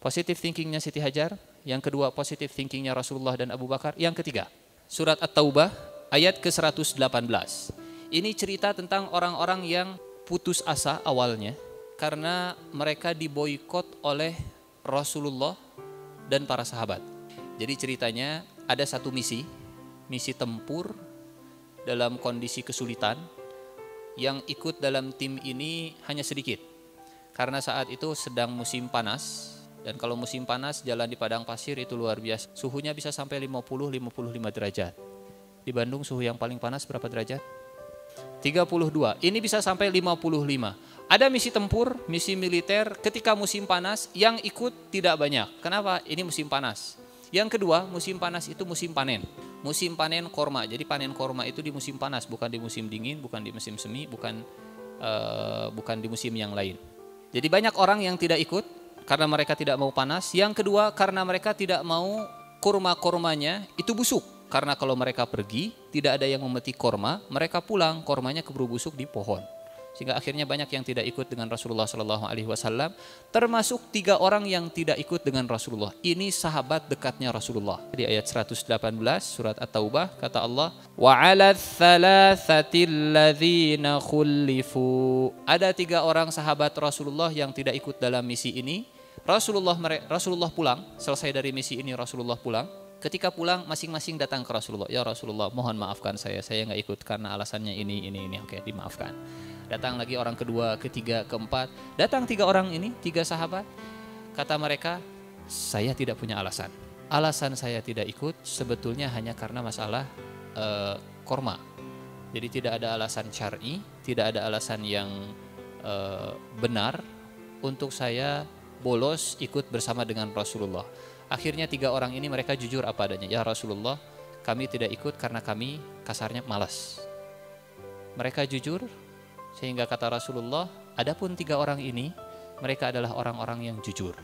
positive thinkingnya Siti Hajar, yang kedua positive thinkingnya Rasulullah dan Abu Bakar, yang ketiga surat At-Taubah ayat ke-118. Ini cerita tentang orang-orang yang putus asa awalnya karena mereka diboikot oleh Rasulullah dan para sahabat. Jadi ceritanya ada satu misi tempur dalam kondisi kesulitan, yang ikut dalam tim ini hanya sedikit. Karena saat itu sedang musim panas, dan kalau musim panas jalan di padang pasir itu luar biasa. Suhunya bisa sampai 50-55 derajat. Di Bandung suhu yang paling panas berapa derajat? 32. Ini bisa sampai 55. Ada misi tempur, misi militer ketika musim panas, yang ikut tidak banyak. Kenapa? Ini musim panas. Yang kedua, musim panas itu musim panen. Musim panen korma. Jadi panen korma itu di musim panas, bukan di musim dingin, bukan di musim semi, bukan di musim yang lain. Jadi banyak orang yang tidak ikut karena mereka tidak mau panas. Yang kedua, karena mereka tidak mau korma-kormanya itu busuk. Karena kalau mereka pergi, tidak ada yang memetik korma, mereka pulang, kormanya keburu busuk di pohon. Sehingga akhirnya banyak yang tidak ikut dengan Rasulullah SAW, termasuk 3 orang yang tidak ikut dengan Rasulullah. Ini sahabat dekatnya Rasulullah. Di ayat 118 surat At-Taubah kata Allah, wa 'alal thalathatil ladzina khulifu. Ada 3 orang sahabat Rasulullah yang tidak ikut dalam misi ini. Rasulullah pulang, selesai dari misi ini Rasulullah pulang. Ketika pulang masing-masing datang ke Rasulullah. Ya Rasulullah, mohon maafkan saya nggak ikut karena alasannya ini. Oke, dimaafkan. Datang lagi orang kedua, ketiga, keempat. Datang 3 orang ini, 3 sahabat. Kata mereka, saya tidak punya alasan. Alasan saya tidak ikut sebetulnya hanya karena masalah korma. Jadi tidak ada alasan syar'i, tidak ada alasan yang benar untuk saya bolos ikut bersama dengan Rasulullah. Akhirnya 3 orang ini mereka jujur apa adanya. Ya Rasulullah, kami tidak ikut karena kami kasarnya malas. Mereka jujur. Sehingga kata Rasulullah, adapun 3 orang ini, mereka adalah orang-orang yang jujur.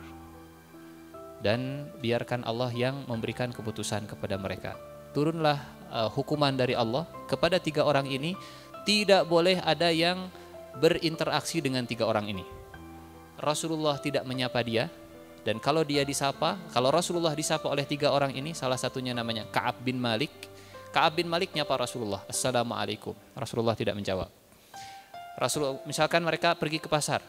Dan biarkan Allah yang memberikan keputusan kepada mereka. Turunlah hukuman dari Allah kepada 3 orang ini, tidak boleh ada yang berinteraksi dengan 3 orang ini. Rasulullah tidak menyapa dia, dan kalau dia disapa, kalau Rasulullah disapa oleh 3 orang ini, salah satunya namanya Ka'ab bin Malik. Ka'ab bin Malik nyapa Rasulullah, Assalamualaikum. Rasulullah tidak menjawab. Misalkan mereka pergi ke pasar.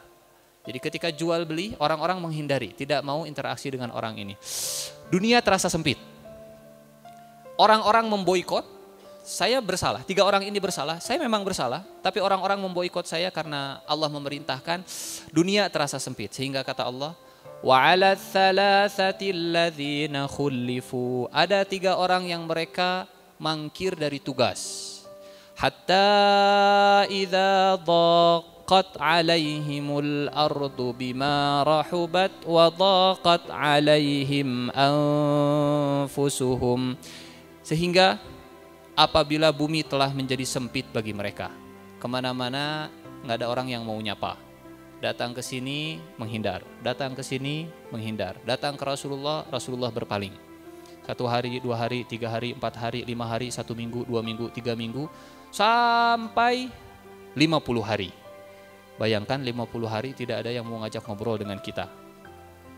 Jadi ketika jual beli, orang-orang menghindari, tidak mau interaksi dengan orang ini. Dunia terasa sempit. Orang-orang memboikot, saya bersalah. 3 orang ini bersalah, saya memang bersalah. Tapi orang-orang memboikot saya karena Allah memerintahkan. Dunia terasa sempit. Sehingga kata Allah, wa 'alal thalathatil ladzina khulifu. Ada 3 orang yang mereka mangkir dari tugas. Hatta idza dhaqat 'alaihimul ardu bima rahubat wa dhaqat 'alaihim anfusuhum. Sehingga apabila bumi telah menjadi sempit bagi mereka, kemana-mana nggak ada orang yang mau nyapa. Datang ke sini menghindar, datang ke sini menghindar, datang ke Rasulullah, Rasulullah berpaling. 1 hari, 2 hari, 3 hari, 4 hari, 5 hari, 1 minggu, 2 minggu, 3 minggu, sampai 50 hari. Bayangkan 50 hari tidak ada yang mau ngajak ngobrol dengan kita.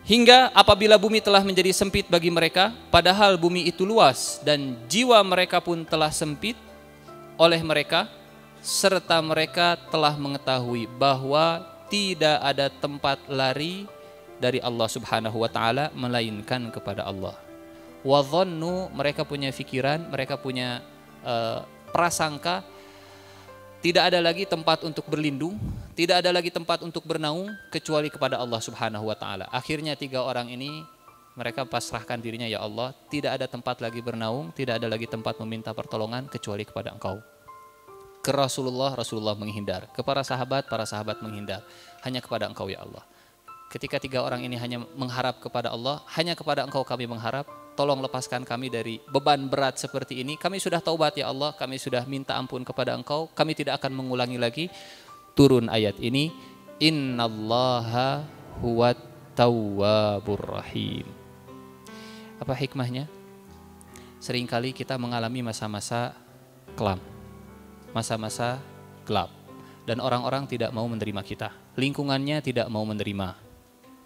Hingga apabila bumi telah menjadi sempit bagi mereka, padahal bumi itu luas dan jiwa mereka pun telah sempit oleh mereka, serta mereka telah mengetahui bahwa tidak ada tempat lari dari Allah Subhanahu wa taala melainkan kepada Allah. Wa dhannu, mereka punya pikiran, mereka punya prasangka, tidak ada lagi tempat untuk berlindung, tidak ada lagi tempat untuk bernaung kecuali kepada Allah Subhanahu wa taala. Akhirnya 3 orang ini mereka pasrahkan dirinya, ya Allah, tidak ada tempat lagi bernaung, tidak ada lagi tempat meminta pertolongan kecuali kepada Engkau. Ke Rasulullah, Rasulullah menghindar. Ke para sahabat menghindar. Hanya kepada Engkau, ya Allah. Ketika 3 orang ini hanya mengharap kepada Allah, hanya kepada Engkau kami mengharap, tolong lepaskan kami dari beban berat seperti ini. Kami sudah taubat, ya Allah, kami sudah minta ampun kepada Engkau, kami tidak akan mengulangi lagi. Turun ayat ini, innallaha huwat tawwabur rahim. Apa hikmahnya? Seringkali kita mengalami masa-masa kelam, masa-masa gelap, dan orang-orang tidak mau menerima kita, lingkungannya tidak mau menerima.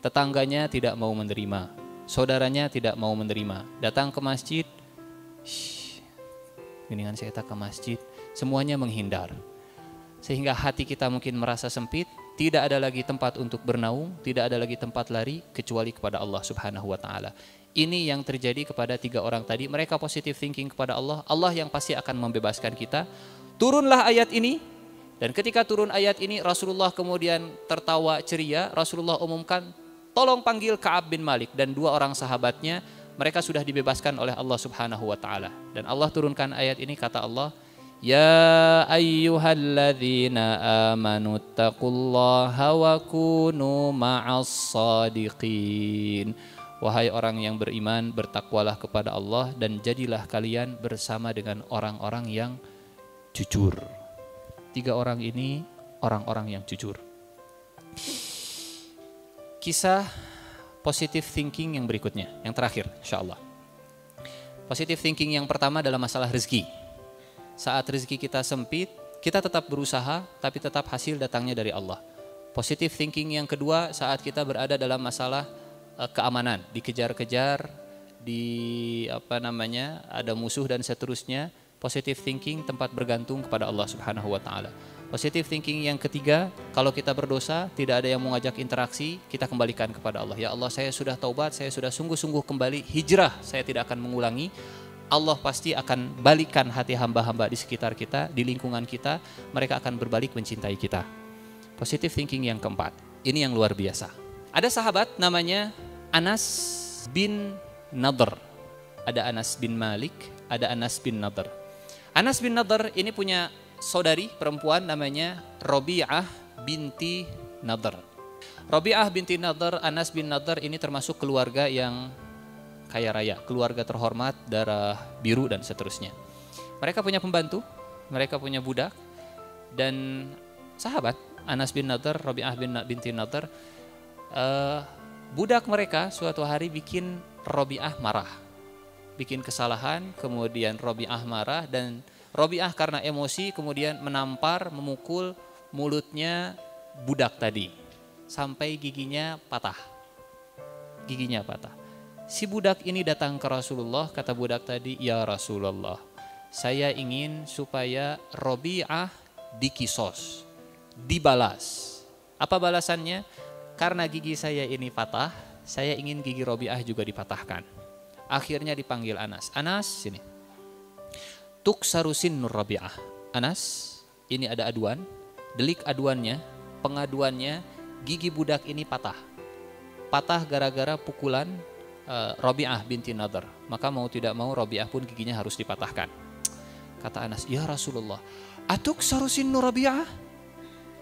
tetangganya tidak mau menerima, saudaranya tidak mau menerima, datang ke masjid, geningan saya ke masjid, semuanya menghindar. Sehingga hati kita mungkin merasa sempit, tidak ada lagi tempat untuk bernaung, tidak ada lagi tempat lari kecuali kepada Allah Subhanahu wa taala. Ini yang terjadi kepada 3 orang tadi. Mereka positive thinking kepada Allah, Allah yang pasti akan membebaskan kita. Turunlah ayat ini, dan ketika turun ayat ini Rasulullah kemudian tertawa ceria. Rasulullah umumkan, tolong panggil Ka'ab bin Malik dan 2 orang sahabatnya. Mereka sudah dibebaskan oleh Allah Subhanahu wa taala. Dan Allah turunkan ayat ini, kata Allah, Ya ayyuhalladzina amanu taqullaha wa kunu ma'as sadiqin. Wahai orang yang beriman, bertakwalah kepada Allah dan jadilah kalian bersama dengan orang-orang yang jujur. 3 orang ini orang-orang yang jujur. Kisah positive thinking yang berikutnya, yang terakhir insyaallah. Positive thinking yang pertama dalam masalah rezeki. Saat rezeki kita sempit, kita tetap berusaha, tapi tetap hasil datangnya dari Allah. Positive thinking yang kedua, saat kita berada dalam masalah keamanan, dikejar-kejar, ada musuh dan seterusnya. Positive thinking tempat bergantung kepada Allah Subhanahu wa taala. Positive thinking yang ketiga, kalau kita berdosa, tidak ada yang mengajak interaksi, kita kembalikan kepada Allah. Ya Allah, saya sudah taubat, saya sudah sungguh-sungguh kembali, hijrah, saya tidak akan mengulangi. Allah pasti akan balikan hati hamba-hamba di sekitar kita, di lingkungan kita, mereka akan berbalik mencintai kita. Positive thinking yang keempat, ini yang luar biasa. Ada sahabat namanya Anas bin Nadhr. Ada Anas bin Malik, ada Anas bin Nadhr. Anas bin Nadhr ini punya saudari perempuan namanya Rabi'ah binti Nadhr. Rabi'ah binti Nadhr, Anas bin Nadhr ini termasuk keluarga yang kaya raya, keluarga terhormat, darah biru dan seterusnya. Mereka punya pembantu, mereka punya budak, dan sahabat Anas bin Nadhr, Rabi'ah binti Nadhr, budak mereka suatu hari bikin Rabi'ah marah, bikin kesalahan, kemudian Rabi'ah marah, dan Rabi'ah karena emosi kemudian menampar, memukul mulutnya budak tadi sampai giginya patah. Giginya patah. Si budak ini datang ke Rasulullah, kata budak tadi, Ya Rasulullah, saya ingin supaya Rabi'ah dikisos, dibalas. Apa balasannya? Karena gigi saya ini patah, saya ingin gigi Rabi'ah juga dipatahkan. Akhirnya dipanggil Anas. Anas, sini. Tuksarusin nur Rabi'ah. Anas, ini ada aduan. Delik aduannya, pengaduannya, gigi budak ini patah. Patah gara-gara pukulan Rabi'ah binti Nadhr. Maka mau tidak mau Rabi'ah pun giginya harus dipatahkan. Kata Anas, Ya Rasulullah, atuksarusin nur Rabi'ah?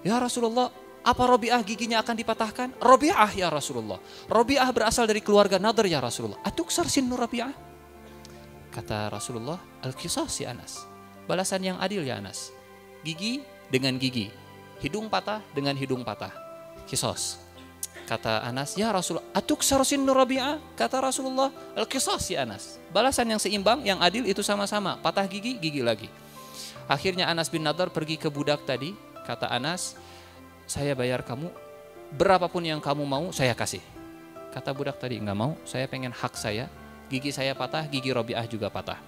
Ya Rasulullah, apa Rabi'ah giginya akan dipatahkan? Rabi'ah ya Rasulullah. Rabi'ah berasal dari keluarga Nadhr ya Rasulullah. Atuksarsin nur Rabi'ah? Kata Rasulullah, al-qisas ya Anas. Balasan yang adil ya Anas. Gigi dengan gigi, hidung patah dengan hidung patah. Qisas. Kata Anas, Ya Rasulullah, atuksarsin nur Rabi'ah? Kata Rasulullah, al-qisas ya Anas. Balasan yang seimbang, yang adil itu sama-sama. Patah gigi, gigi lagi. Akhirnya Anas bin Nadhr pergi ke budak tadi. Kata Anas, saya bayar kamu berapapun yang kamu mau, saya kasih. Kata budak tadi, enggak mau, saya pengen hak saya. Gigi saya patah, gigi Rabi'ah juga patah.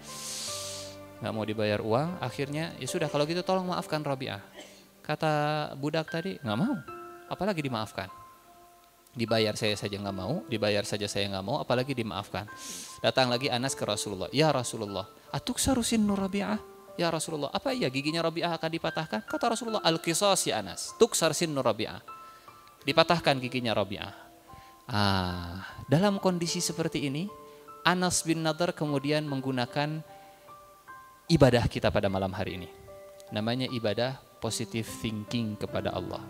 Enggak mau dibayar uang. Akhirnya, ya sudah kalau gitu tolong maafkan Rabi'ah. Kata budak tadi, enggak mau, apalagi dimaafkan. Dibayar saya saja enggak mau, dibayar saja saya enggak mau, apalagi dimaafkan. Datang lagi Anas ke Rasulullah, Ya Rasulullah, atuksarusin nur Rabi'ah? Ya Rasulullah, apa iya giginya Rabi'ah akan dipatahkan? Kata Rasulullah, al-qisas ya Anas, tuksarsin nur Rabi'ah. Dipatahkan giginya Rabi'ah. Dalam kondisi seperti ini, Anas bin Nadhr kemudian menggunakan ibadah kita pada malam hari ini. Namanya ibadah positive thinking kepada Allah.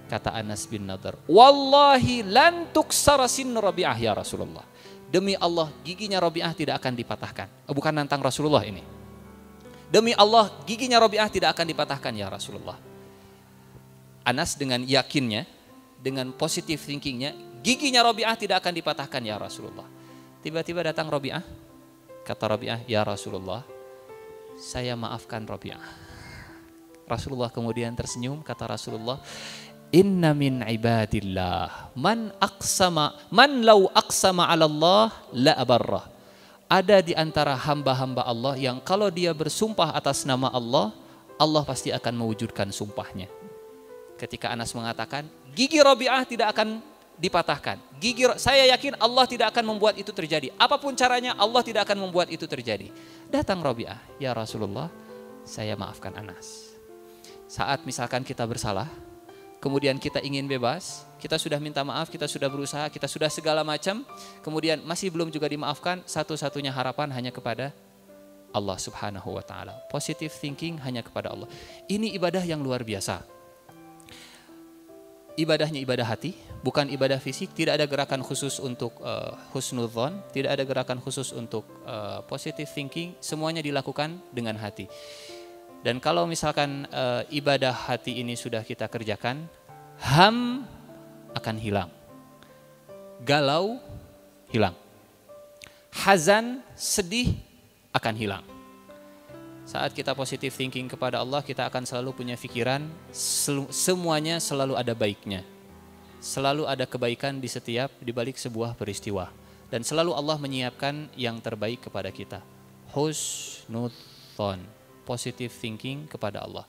Kata Anas bin Nadhr, Wallahi lan tuksarasin Rabi'ah ya Rasulullah. Demi Allah, giginya Rabi'ah tidak akan dipatahkan. Bukan nantang Rasulullah ini. Demi Allah, giginya Rabi'ah tidak akan dipatahkan ya Rasulullah. Anas dengan yakinnya, dengan positive thinkingnya, giginya Rabi'ah tidak akan dipatahkan ya Rasulullah. Tiba-tiba datang Rabi'ah. Kata Rabi'ah, Ya Rasulullah, saya maafkan Rabi'ah. Rasulullah kemudian tersenyum, kata Rasulullah, Inna min ibadillah man law aqsama 'ala Allah la abarrah. Ada di antara hamba-hamba Allah yang kalau dia bersumpah atas nama Allah, Allah pasti akan mewujudkan sumpahnya. Ketika Anas mengatakan, gigi Rabi'ah tidak akan dipatahkan. Saya yakin Allah tidak akan membuat itu terjadi. Apapun caranya, Allah tidak akan membuat itu terjadi. Datang Rabi'ah, ya Rasulullah, saya maafkan Anas. Saat misalkan kita bersalah, kemudian kita ingin bebas, kita sudah minta maaf, kita sudah berusaha, kita sudah segala macam, kemudian masih belum juga dimaafkan, satu-satunya harapan hanya kepada Allah Subhanahu wa ta'ala. Positive thinking hanya kepada Allah. Ini ibadah yang luar biasa. Ibadahnya ibadah hati, bukan ibadah fisik. Tidak ada gerakan khusus untuk husnudzon, tidak ada gerakan khusus untuk positive thinking. Semuanya dilakukan dengan hati. Dan kalau misalkan ibadah hati ini sudah kita kerjakan, ham akan hilang, galau hilang, hazan sedih akan hilang. Saat kita positive thinking kepada Allah, kita akan selalu punya pikiran semuanya selalu ada baiknya. Selalu ada kebaikan di balik sebuah peristiwa. Dan selalu Allah menyiapkan yang terbaik kepada kita. Husnudzon, positive thinking kepada Allah.